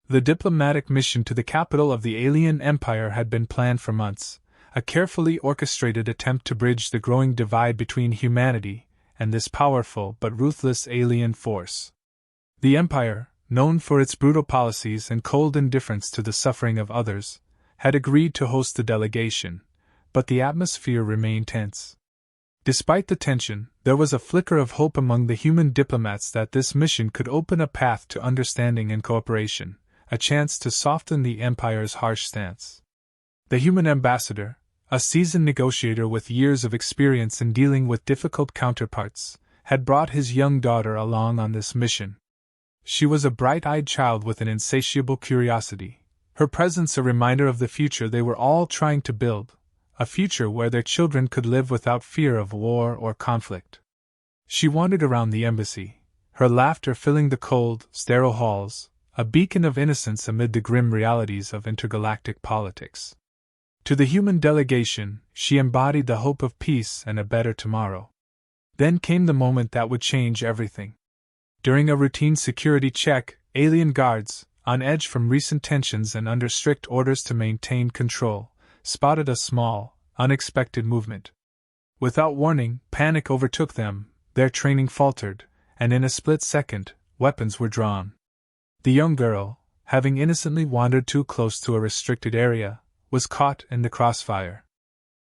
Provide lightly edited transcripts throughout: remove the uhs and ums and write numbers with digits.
The diplomatic mission to the capital of the alien empire had been planned for months, a carefully orchestrated attempt to bridge the growing divide between humanity and this powerful but ruthless alien force. The empire, known for its brutal policies and cold indifference to the suffering of others, had agreed to host the delegation, but the atmosphere remained tense. Despite the tension, there was a flicker of hope among the human diplomats that this mission could open a path to understanding and cooperation, a chance to soften the empire's harsh stance. The human ambassador, a seasoned negotiator with years of experience in dealing with difficult counterparts, had brought his young daughter along on this mission. She was a bright-eyed child with an insatiable curiosity, her presence a reminder of the future they were all trying to build, a future where their children could live without fear of war or conflict. She wandered around the embassy, her laughter filling the cold, sterile halls, a beacon of innocence amid the grim realities of intergalactic politics. To the human delegation, she embodied the hope of peace and a better tomorrow. Then came the moment that would change everything. During a routine security check, alien guards, on edge from recent tensions and under strict orders to maintain control, spotted a small, unexpected movement. Without warning, panic overtook them, their training faltered, and in a split second, weapons were drawn. The young girl, having innocently wandered too close to a restricted area, was caught in the crossfire.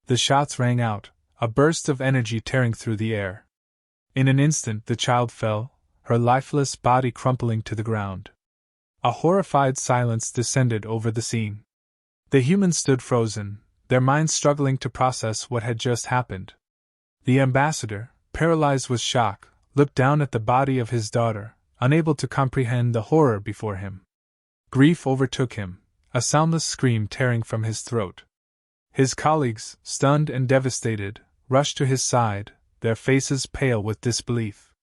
The shots rang out, a burst of energy tearing through the air. In an instant the child fell, her lifeless body crumpling to the ground. A horrified silence descended over the scene. The humans stood frozen, their minds struggling to process what had just happened. The ambassador, paralyzed with shock, looked down at the body of his daughter, unable to comprehend the horror before him. Grief overtook him, a soundless scream tearing from his throat. His colleagues, stunned and devastated, rushed to his side, their faces pale with disbelief.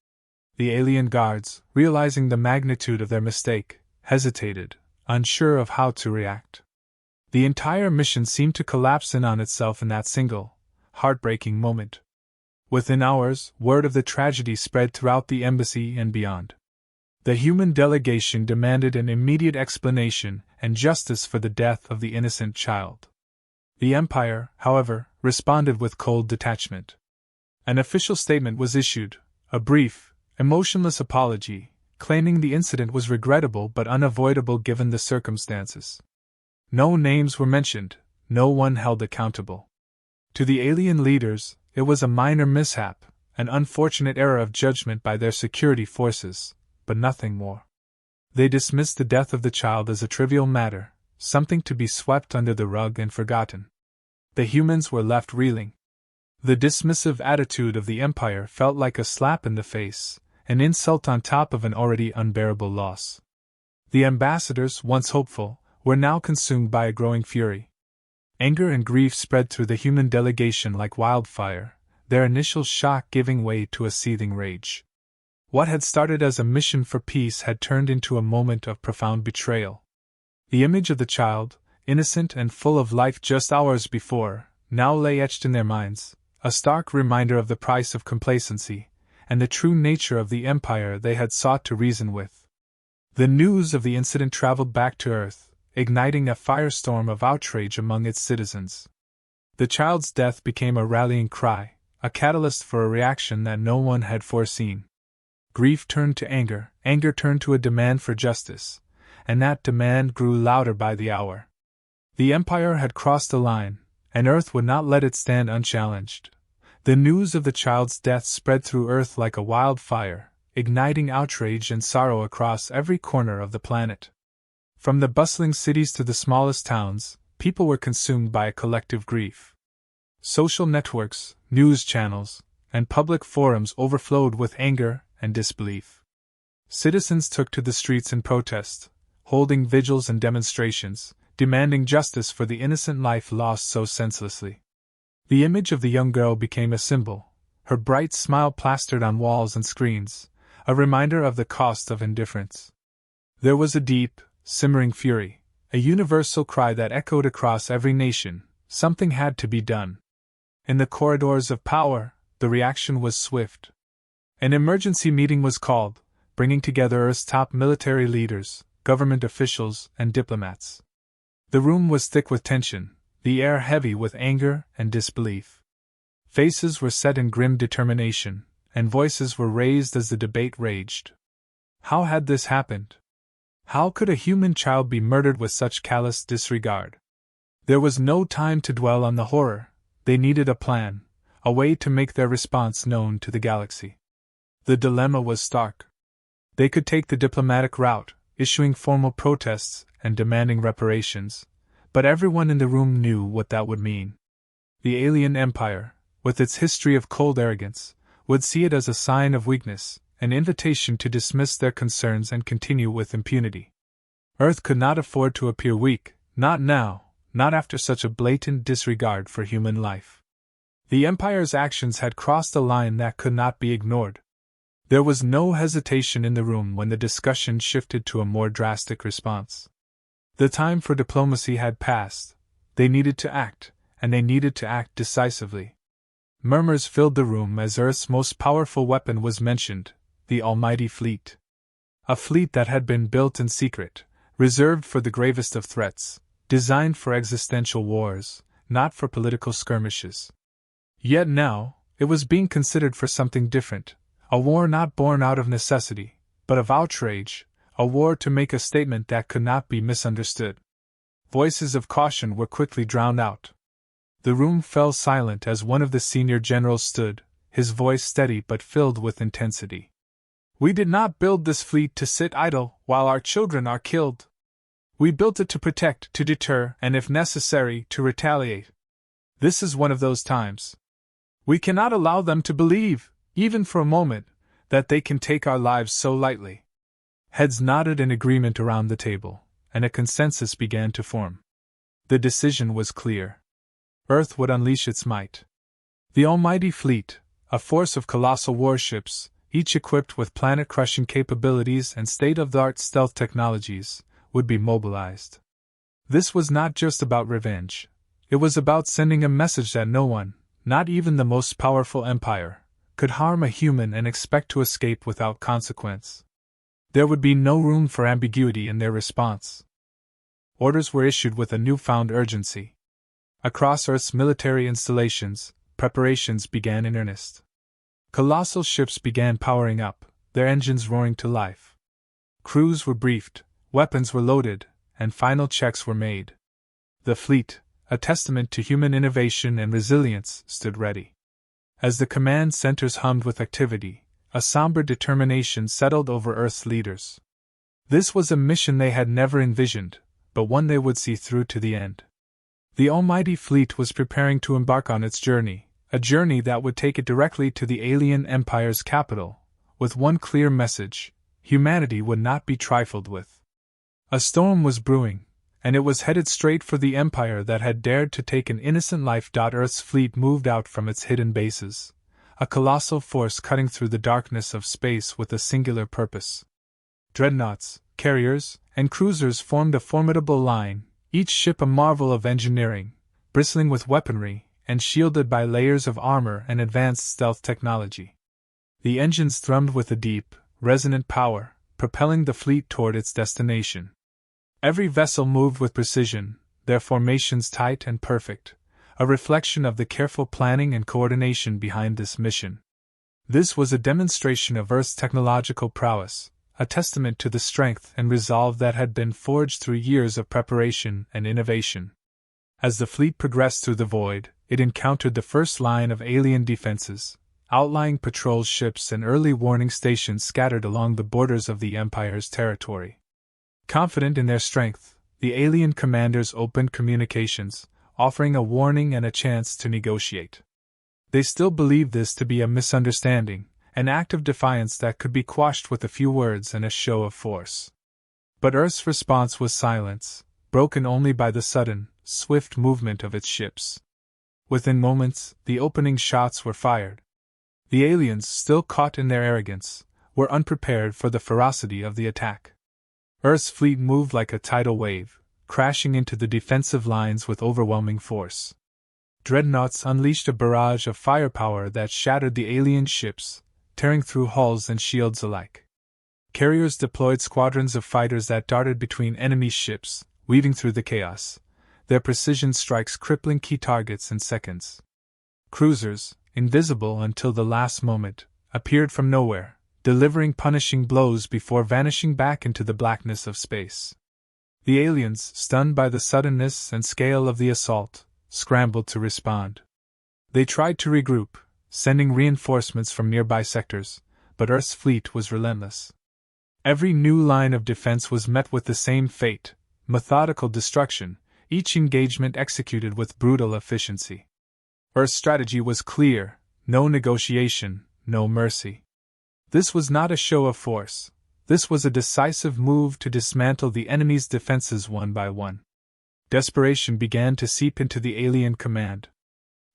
The alien guards, realizing the magnitude of their mistake, hesitated, unsure of how to react. The entire mission seemed to collapse in on itself in that single, heartbreaking moment. Within hours, word of the tragedy spread throughout the embassy and beyond. The human delegation demanded an immediate explanation and justice for the death of the innocent child. The Empire, however, responded with cold detachment. An official statement was issued, a brief, emotionless apology, claiming the incident was regrettable but unavoidable given the circumstances. No names were mentioned, no one held accountable. To the alien leaders, it was a minor mishap, an unfortunate error of judgment by their security forces, but nothing more. They dismissed the death of the child as a trivial matter, something to be swept under the rug and forgotten. The humans were left reeling. The dismissive attitude of the Empire felt like a slap in the face, an insult on top of an already unbearable loss. The ambassadors, once hopeful, were now consumed by a growing fury. Anger and grief spread through the human delegation like wildfire, their initial shock giving way to a seething rage. What had started as a mission for peace had turned into a moment of profound betrayal. The image of the child, innocent and full of life just hours before, now lay etched in their minds, a stark reminder of the price of complacency, and the true nature of the empire they had sought to reason with. The news of the incident traveled back to Earth, igniting a firestorm of outrage among its citizens. The child's death became a rallying cry, a catalyst for a reaction that no one had foreseen. Grief turned to anger, anger turned to a demand for justice, and that demand grew louder by the hour. The Empire had crossed a line, and Earth would not let it stand unchallenged. The news of the child's death spread through Earth like a wildfire, igniting outrage and sorrow across every corner of the planet. From the bustling cities to the smallest towns, people were consumed by a collective grief. Social networks, news channels, and public forums overflowed with anger and disbelief. Citizens took to the streets in protest, holding vigils and demonstrations, demanding justice for the innocent life lost so senselessly. The image of the young girl became a symbol, her bright smile plastered on walls and screens, a reminder of the cost of indifference. There was a deep, simmering fury, a universal cry that echoed across every nation: something had to be done. In the corridors of power, the reaction was swift. An emergency meeting was called, bringing together Earth's top military leaders, government officials, and diplomats. The room was thick with tension, the air heavy with anger and disbelief. Faces were set in grim determination, and voices were raised as the debate raged. How had this happened? How could a human child be murdered with such callous disregard? There was no time to dwell on the horror. They needed a plan, a way to make their response known to the galaxy. The dilemma was stark. They could take the diplomatic route, issuing formal protests and demanding reparations, but everyone in the room knew what that would mean. The alien empire, with its history of cold arrogance, would see it as a sign of weakness, an invitation to dismiss their concerns and continue with impunity. Earth could not afford to appear weak, not now, not after such a blatant disregard for human life. The Empire's actions had crossed a line that could not be ignored. There was no hesitation in the room when the discussion shifted to a more drastic response. The time for diplomacy had passed. They needed to act, and they needed to act decisively. Murmurs filled the room as Earth's most powerful weapon was mentioned, the Almighty Fleet. A fleet that had been built in secret, reserved for the gravest of threats, designed for existential wars, not for political skirmishes. Yet now, it was being considered for something different, a war not born out of necessity, but of outrage, a war to make a statement that could not be misunderstood. Voices of caution were quickly drowned out. The room fell silent as one of the senior generals stood, his voice steady but filled with intensity. "We did not build this fleet to sit idle while our children are killed. We built it to protect, to deter, and if necessary, to retaliate. This is one of those times. We cannot allow them to believe, even for a moment, that they can take our lives so lightly." Heads nodded in agreement around the table, and a consensus began to form. The decision was clear. Earth would unleash its might. The Almighty Fleet, a force of colossal warships, each equipped with planet-crushing capabilities and state-of-the-art stealth technologies, would be mobilized. This was not just about revenge. It was about sending a message that no one, not even the most powerful empire, could harm a human and expect to escape without consequence. There would be no room for ambiguity in their response. Orders were issued with a newfound urgency. Across Earth's military installations, preparations began in earnest. Colossal ships began powering up, their engines roaring to life. Crews were briefed, weapons were loaded, and final checks were made. The fleet, a testament to human innovation and resilience, stood ready. As the command centers hummed with activity, a somber determination settled over Earth's leaders. This was a mission they had never envisioned, but one they would see through to the end. The Almighty Fleet was preparing to embark on its journey, a journey that would take it directly to the alien empire's capital, with one clear message: humanity would not be trifled with. A storm was brewing, and it was headed straight for the empire that had dared to take an innocent life. Earth's fleet moved out from its hidden bases, a colossal force cutting through the darkness of space with a singular purpose. Dreadnoughts, carriers, and cruisers formed a formidable line, each ship a marvel of engineering, bristling with weaponry, and shielded by layers of armor and advanced stealth technology. The engines thrummed with a deep, resonant power, propelling the fleet toward its destination. Every vessel moved with precision, their formations tight and perfect, a reflection of the careful planning and coordination behind this mission. This was a demonstration of Earth's technological prowess, a testament to the strength and resolve that had been forged through years of preparation and innovation. As the fleet progressed through the void, it encountered the first line of alien defenses, outlying patrol ships and early warning stations scattered along the borders of the Empire's territory. Confident in their strength, the alien commanders opened communications, offering a warning and a chance to negotiate. They still believed this to be a misunderstanding, an act of defiance that could be quashed with a few words and a show of force. But Earth's response was silence, broken only by the sudden, swift movement of its ships. Within moments, the opening shots were fired. The aliens, still caught in their arrogance, were unprepared for the ferocity of the attack. Earth's fleet moved like a tidal wave, crashing into the defensive lines with overwhelming force. Dreadnoughts unleashed a barrage of firepower that shattered the alien ships, tearing through hulls and shields alike. Carriers deployed squadrons of fighters that darted between enemy ships, weaving through the chaos, their precision strikes crippling key targets in seconds. Cruisers, invisible until the last moment, appeared from nowhere, delivering punishing blows before vanishing back into the blackness of space. The aliens, stunned by the suddenness and scale of the assault, scrambled to respond. They tried to regroup, sending reinforcements from nearby sectors, but Earth's fleet was relentless. Every new line of defense was met with the same fate, methodical destruction, each engagement executed with brutal efficiency. Earth's strategy was clear: no negotiation, no mercy. This was not a show of force. This was a decisive move to dismantle the enemy's defenses one by one. Desperation began to seep into the alien command.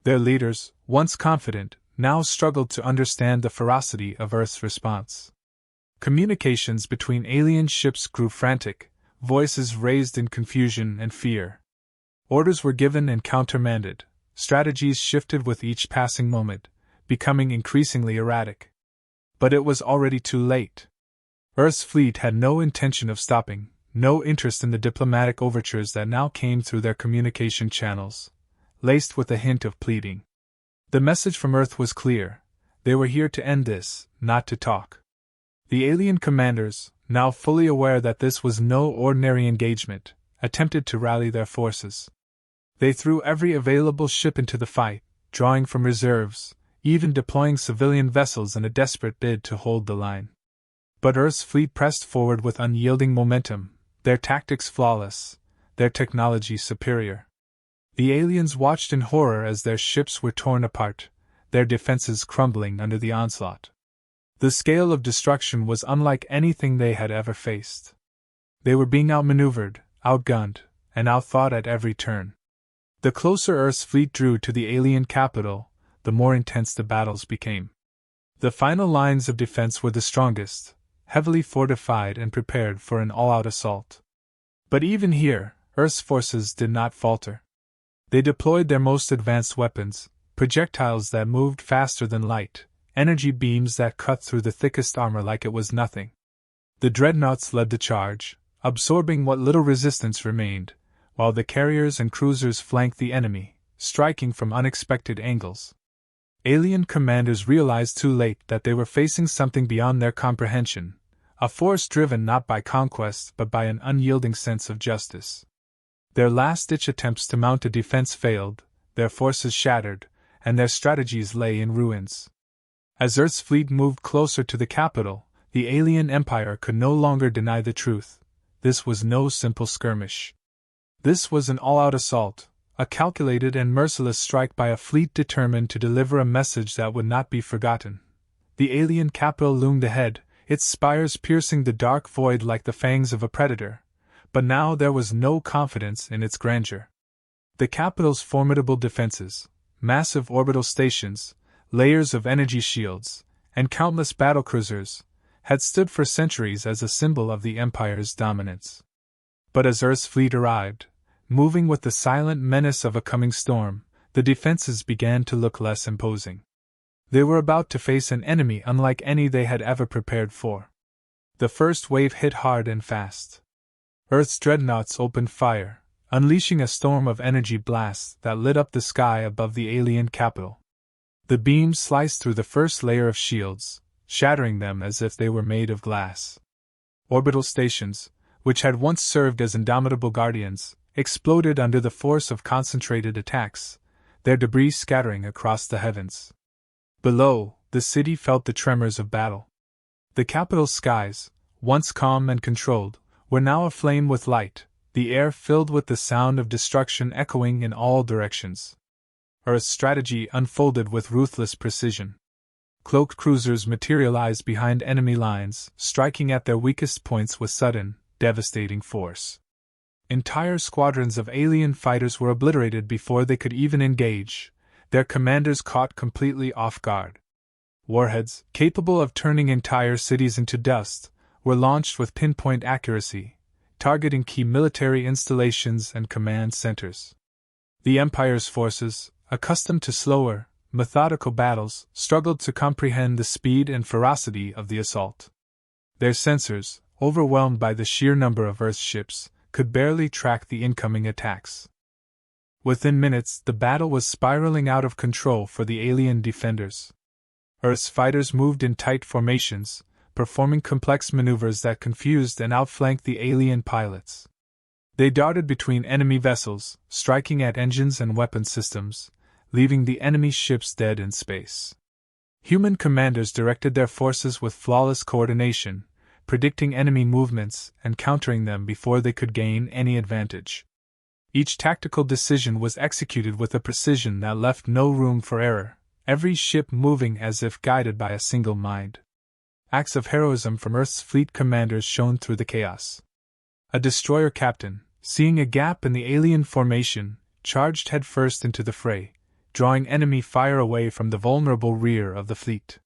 Their leaders, once confident, now struggled to understand the ferocity of Earth's response. Communications between alien ships grew frantic, voices raised in confusion and fear. Orders were given and countermanded, strategies shifted with each passing moment, becoming increasingly erratic. But it was already too late. Earth's fleet had no intention of stopping, no interest in the diplomatic overtures that now came through their communication channels, laced with a hint of pleading. The message from Earth was clear: they were here to end this, not to talk. The alien commanders, now fully aware that this was no ordinary engagement, attempted to rally their forces. They threw every available ship into the fight, drawing from reserves, even deploying civilian vessels in a desperate bid to hold the line. But Earth's fleet pressed forward with unyielding momentum, their tactics flawless, their technology superior. The aliens watched in horror as their ships were torn apart, their defenses crumbling under the onslaught. The scale of destruction was unlike anything they had ever faced. They were being outmaneuvered, outgunned, and outthought at every turn. The closer Earth's fleet drew to the alien capital, the more intense the battles became. The final lines of defense were the strongest, heavily fortified and prepared for an all-out assault. But even here, Earth's forces did not falter. They deployed their most advanced weapons, projectiles that moved faster than light, energy beams that cut through the thickest armor like it was nothing. The dreadnoughts led the charge, absorbing what little resistance remained, while the carriers and cruisers flanked the enemy, striking from unexpected angles. Alien commanders realized too late that they were facing something beyond their comprehension, a force driven not by conquest but by an unyielding sense of justice. Their last-ditch attempts to mount a defense failed, their forces shattered, and their strategies lay in ruins. As Earth's fleet moved closer to the capital, the alien empire could no longer deny the truth. This was no simple skirmish. This was an all-out assault, a calculated and merciless strike by a fleet determined to deliver a message that would not be forgotten. The alien capital loomed ahead, its spires piercing the dark void like the fangs of a predator, but now there was no confidence in its grandeur. The capital's formidable defenses, massive orbital stations, layers of energy shields, and countless battlecruisers, had stood for centuries as a symbol of the Empire's dominance. But as Earth's fleet arrived, moving with the silent menace of a coming storm, the defenses began to look less imposing. They were about to face an enemy unlike any they had ever prepared for. The first wave hit hard and fast. Earth's dreadnoughts opened fire, unleashing a storm of energy blasts that lit up the sky above the alien capital. The beams sliced through the first layer of shields, shattering them as if they were made of glass. Orbital stations, which had once served as indomitable guardians, exploded under the force of concentrated attacks, their debris scattering across the heavens. Below, the city felt the tremors of battle. The capital's skies, once calm and controlled, were now aflame with light, the air filled with the sound of destruction echoing in all directions. Earth's strategy unfolded with ruthless precision. Cloaked cruisers materialized behind enemy lines, striking at their weakest points with sudden, devastating force. Entire squadrons of alien fighters were obliterated before they could even engage, their commanders caught completely off guard. Warheads, capable of turning entire cities into dust, were launched with pinpoint accuracy, targeting key military installations and command centers. The Empire's forces, accustomed to slower, methodical battles, struggled to comprehend the speed and ferocity of the assault. Their sensors, overwhelmed by the sheer number of Earth's ships, could barely track the incoming attacks. Within minutes, the battle was spiraling out of control for the alien defenders. Earth's fighters moved in tight formations, performing complex maneuvers that confused and outflanked the alien pilots. They darted between enemy vessels, striking at engines and weapon systems, leaving the enemy ships dead in space. Human commanders directed their forces with flawless coordination, predicting enemy movements and countering them before they could gain any advantage. Each tactical decision was executed with a precision that left no room for error, every ship moving as if guided by a single mind. Acts of heroism from Earth's fleet commanders shone through the chaos. A destroyer captain, seeing a gap in the alien formation, charged headfirst into the fray, drawing enemy fire away from the vulnerable rear of the fleet.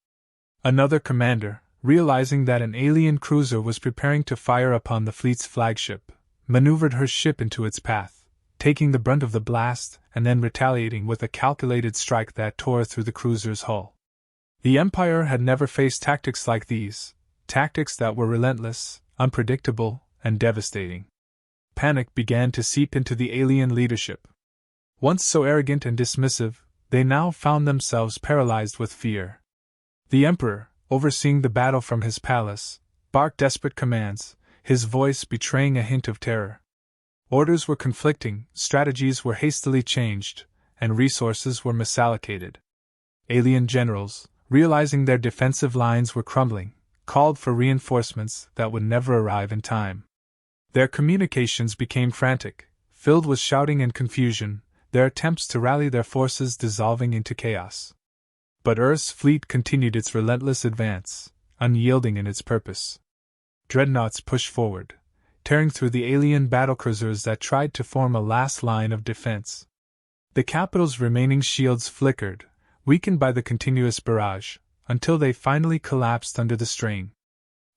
Another commander, realizing that an alien cruiser was preparing to fire upon the fleet's flagship, maneuvered her ship into its path, taking the brunt of the blast and then retaliating with a calculated strike that tore through the cruiser's hull. The Empire had never faced tactics like these, tactics that were relentless, unpredictable, and devastating. Panic began to seep into the alien leadership. Once so arrogant and dismissive, they now found themselves paralyzed with fear. The Emperor, overseeing the battle from his palace, barked desperate commands, his voice betraying a hint of terror. Orders were conflicting, strategies were hastily changed, and resources were misallocated. Alien generals, realizing their defensive lines were crumbling, called for reinforcements that would never arrive in time. Their communications became frantic, filled with shouting and confusion, their attempts to rally their forces dissolving into chaos. But Earth's fleet continued its relentless advance, unyielding in its purpose. Dreadnoughts pushed forward, tearing through the alien battlecruisers that tried to form a last line of defense. The capital's remaining shields flickered, weakened by the continuous barrage, until they finally collapsed under the strain.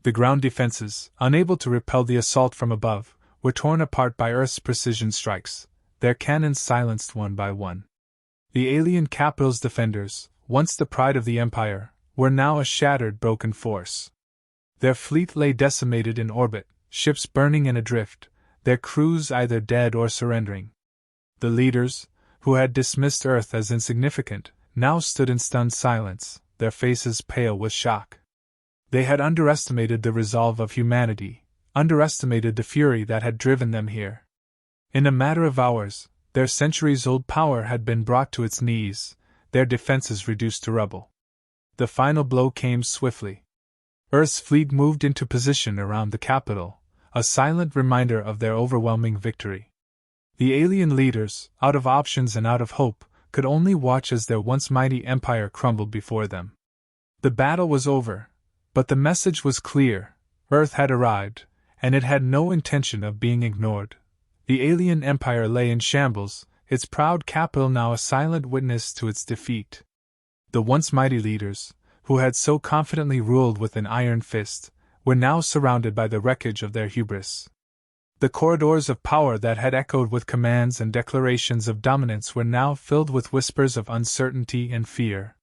The ground defenses, unable to repel the assault from above, were torn apart by Earth's precision strikes, their cannons silenced one by one. The alien capital's defenders, once the pride of the Empire, were now a shattered, broken force. Their fleet lay decimated in orbit, ships burning and adrift, their crews either dead or surrendering. The leaders, who had dismissed Earth as insignificant, now stood in stunned silence, their faces pale with shock. They had underestimated the resolve of humanity, underestimated the fury that had driven them here. In a matter of hours, their centuries-old power had been brought to its knees, their defenses reduced to rubble. The final blow came swiftly. Earth's fleet moved into position around the capital, a silent reminder of their overwhelming victory. The alien leaders, out of options and out of hope, could only watch as their once mighty empire crumbled before them. The battle was over, but the message was clear: Earth had arrived, and it had no intention of being ignored. The alien empire lay in shambles, its proud capital now a silent witness to its defeat. The once mighty leaders, who had so confidently ruled with an iron fist, were now surrounded by the wreckage of their hubris. The corridors of power that had echoed with commands and declarations of dominance were now filled with whispers of uncertainty and fear.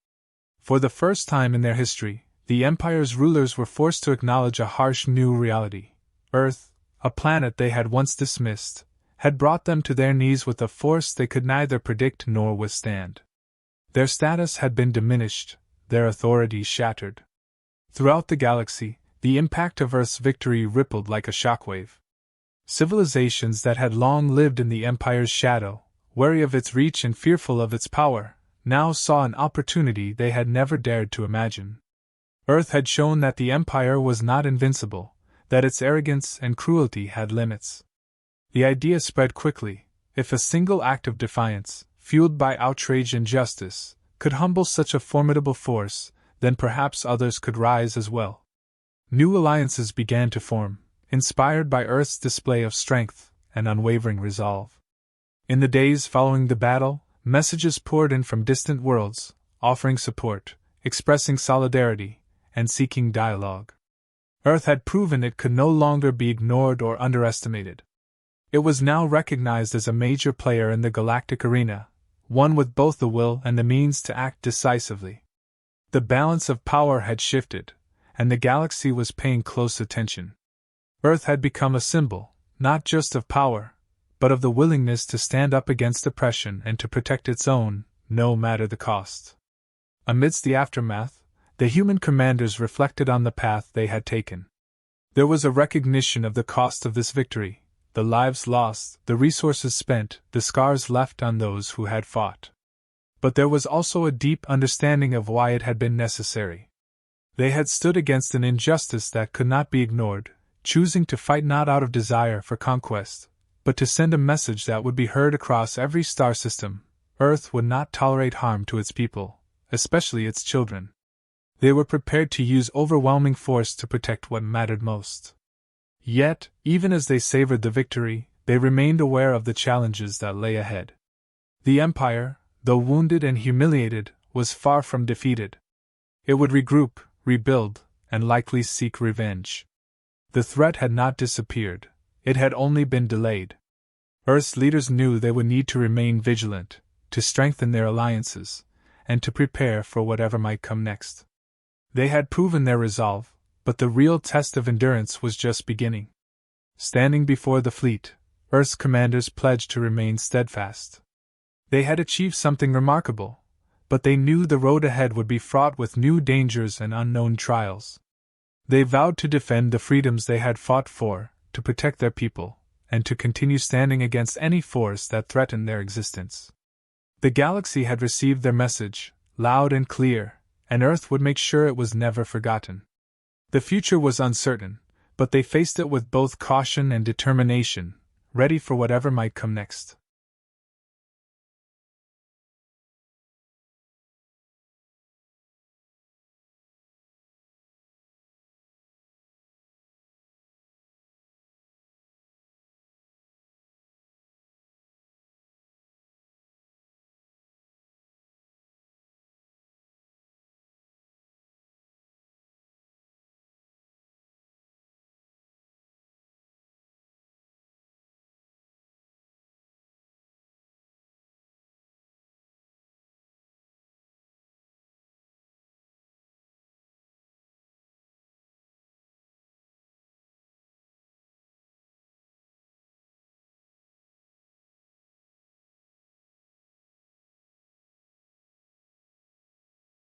For the first time in their history, the Empire's rulers were forced to acknowledge a harsh new reality. Earth, a planet they had once dismissed, had brought them to their knees with a force they could neither predict nor withstand. Their status had been diminished, their authority shattered. Throughout the galaxy, the impact of Earth's victory rippled like a shockwave. Civilizations that had long lived in the Empire's shadow, wary of its reach and fearful of its power, now saw an opportunity they had never dared to imagine. Earth had shown that the Empire was not invincible, that its arrogance and cruelty had limits. The idea spread quickly: if a single act of defiance, fueled by outrage and justice, could humble such a formidable force, then perhaps others could rise as well. New alliances began to form, inspired by Earth's display of strength and unwavering resolve. In the days following the battle, messages poured in from distant worlds, offering support, expressing solidarity, and seeking dialogue. Earth had proven it could no longer be ignored or underestimated. It was now recognized as a major player in the galactic arena, one with both the will and the means to act decisively. The balance of power had shifted, and the galaxy was paying close attention. Earth had become a symbol, not just of power, but of the willingness to stand up against oppression and to protect its own, no matter the cost. Amidst the aftermath, the human commanders reflected on the path they had taken. There was a recognition of the cost of this victory, the lives lost, the resources spent, the scars left on those who had fought. But there was also a deep understanding of why it had been necessary. They had stood against an injustice that could not be ignored, choosing to fight not out of desire for conquest, but to send a message that would be heard across every star system. Earth would not tolerate harm to its people, especially its children. They were prepared to use overwhelming force to protect what mattered most. Yet, even as they savored the victory, they remained aware of the challenges that lay ahead. The Empire, though wounded and humiliated, was far from defeated. It would regroup, rebuild, and likely seek revenge. The threat had not disappeared, it had only been delayed. Earth's leaders knew they would need to remain vigilant, to strengthen their alliances, and to prepare for whatever might come next. They had proven their resolve, but the real test of endurance was just beginning. Standing before the fleet, Earth's commanders pledged to remain steadfast. They had achieved something remarkable, but they knew the road ahead would be fraught with new dangers and unknown trials. They vowed to defend the freedoms they had fought for, to protect their people, and to continue standing against any force that threatened their existence. The galaxy had received their message, loud and clear, and Earth would make sure it was never forgotten. The future was uncertain, but they faced it with both caution and determination, ready for whatever might come next.